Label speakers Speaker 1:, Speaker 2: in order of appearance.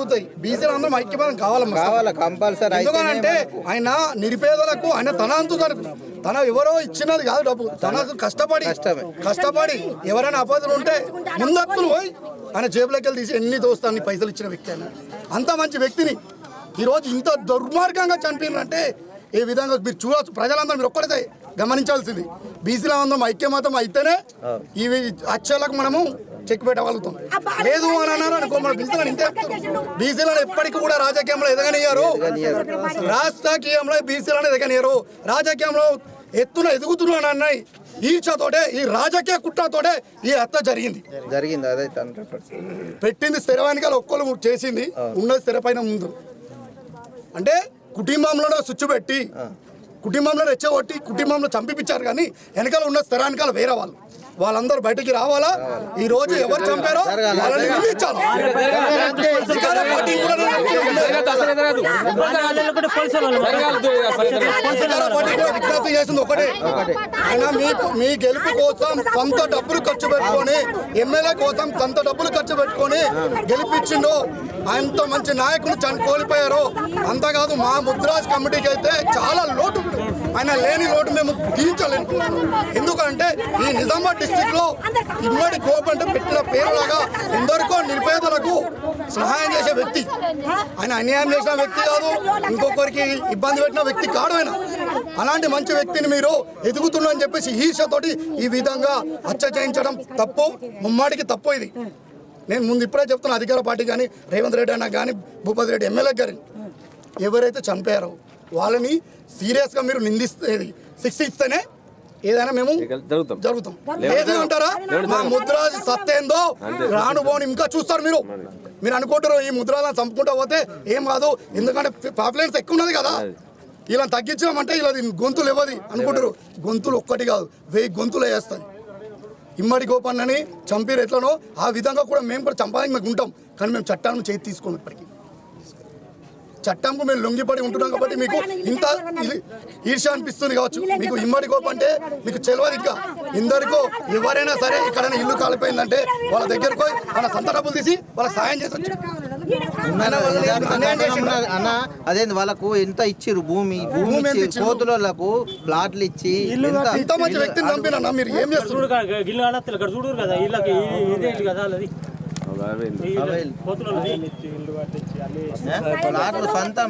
Speaker 1: జరుగుతాయి. బీసీలు అందరం ఐక్యమత్యం కావాలి
Speaker 2: కంపల్సరీ.
Speaker 1: ఎందుకంటే ఆయన నిరుపేదలకు ఆయన తన ఎవరో ఇచ్చినది కాదు డబ్బు, తన కష్టపడి ఎవరైనా ఆపదలు ఉంటే ముందక్కులు పోయి ఆయన జేబులోకి వెళ్ళి తీసి ఎన్ని దోస్తాన్ని పైసలు ఇచ్చిన వ్యక్తి ఆయన. అంత మంచి వ్యక్తిని ఈరోజు ఇంత దుర్మార్గంగా చనిపోయినంటే ఏ విధంగా మీరు చూడవచ్చు. ప్రజలందరూ మీరు ఒక్కడే గమనించాల్సింది, బీసీల అందరం ఐక్యమతం అయితేనే ఈ అక్షరాలకు మనము చెక్ పెట్టగలుగుతాం. లేదు అని అన్నారు అనుకో, మన బీసీలను ఎప్పటికీ కూడా రాజకీయంలో ఎదగనియ్యారు, రాజకీయంలో బీసీలను ఎదగనియ్యారు. రాజకీయంలో ఎదుగుతున్నాను అన్నాయి ఈర్చతోటే, ఈ రాజకీయ కుట్రతోటే ఈ హత్య జరిగింది.
Speaker 2: అదే
Speaker 1: పెట్టింది స్థిరవానికలు ఒక్కరు చేసింది, ఉన్నది స్థిరపైన ముందు. అంటే కుటుంబంలోనే స్విచ్ పెట్టి కుటుంబంలో రెచ్చగొట్టి కుటుంబంలో చంపిపించారు, కానీ వెనకాల ఉన్న స్థిరానికాలు వేరే వాళ్ళందరూ బయటికి రావాలా. ఈ రోజు ఎవరు చంపారో వాళ్ళని నిందించాలి. విజ్ఞప్తి చేసింది ఒకటే, అయినా మీ గెలుపు కోసం సొంత డబ్బులు ఖర్చు పెట్టుకొని, ఎమ్మెల్యే కోసం సొంత డబ్బులు ఖర్చు పెట్టుకొని గెలిపించిండు. ఆయనతో మంచి నాయకులు కోల్పోయారు. అంతేకాదు మా ముద్రాజ్ కమిటీకి అయితే చాలా లోటు, ఆయన లేని లోటు మేము తీర్చలేము. ఎందుకంటే ఈ నిజామాబాద్ డిస్టిక్ లో ఇమ్మడి గోప్ అంటే పెట్టిన పేరులాగా ఎందరికో నిరుపేదలకు సహాయం చేసే వ్యక్తి ఆయన. అన్యాయం చేసిన వ్యక్తి కాదు, ఇంకొకరికి ఇబ్బంది పెట్టిన వ్యక్తి కాదు ఆయన. అలాంటి మంచి వ్యక్తిని మీరు ఎదుగుతున్నారని చెప్పేసి ఈర్ష్యతోటి ఈ విధంగా హత్య చేయించడం తప్పు, ముమ్మాడికి తప్పు. ఇది నేను ముందు ఇప్పుడే చెప్తున్నా, అధికార పార్టీ కానీ రేవంత్ రెడ్డి అన్న కానీ భూపతి రెడ్డి ఎమ్మెల్యే గారిని ఎవరైతే చంపారో వాళ్ళని సీరియస్గా మీరు నిందిస్తేది శిక్ష ఇస్తేనే ఏదైనా మేము జరుగుతాం. లేదు అంటారా, మా ముద్రాజ్ సత్తేందో రానుభవని ఇంకా చూస్తారు. మీరు అనుకుంటారు ఈ ముద్రాలను చంపుకుంటూ పోతే ఏం కాదు, ఎందుకంటే పాపులేషన్ ఎక్కువ ఉన్నది కదా, ఇలా తగ్గించామంటే ఇలా గొంతులు ఇవ్వదు అనుకుంటారు. గొంతులు ఒక్కటి కాదు, 1000 గొంతులు వేస్తుంది. ఇమ్మడి గోపన్నని చంపిరు ఎట్లనో ఆ విధంగా కూడా మేము కూడా చంపాలని మేము ఉంటాం, కానీ మేము చట్టాలను చేతి తీసుకోము. ఇప్పటికీ చట్టంకు మేము లొంగిపడి ఉంటున్నాం కాబట్టి మీకు ఇంత ఈర్ష్య అనిపిస్తుంది కావచ్చు. మీకు ఇమ్మడి గోప అంటే మీకు తెలియదు. ఇంకా ఎందరికో ఎవరైనా సరే ఎక్కడైనా ఇల్లు కాలిపోయిందంటే వాళ్ళ దగ్గరకు పోయి మన సొంత డబ్బులు తీసి వాళ్ళకి సాయం చేసొచ్చు.
Speaker 2: అన్న అదే వాళ్ళకు ఎంత ఇచ్చిరు, భూమి కోతులకు ప్లాట్లు ఇచ్చి
Speaker 1: ఇంత మంచి వ్యక్తిని చంపినా మీరు ఏం చేస్తున్నారు?
Speaker 2: సొంతం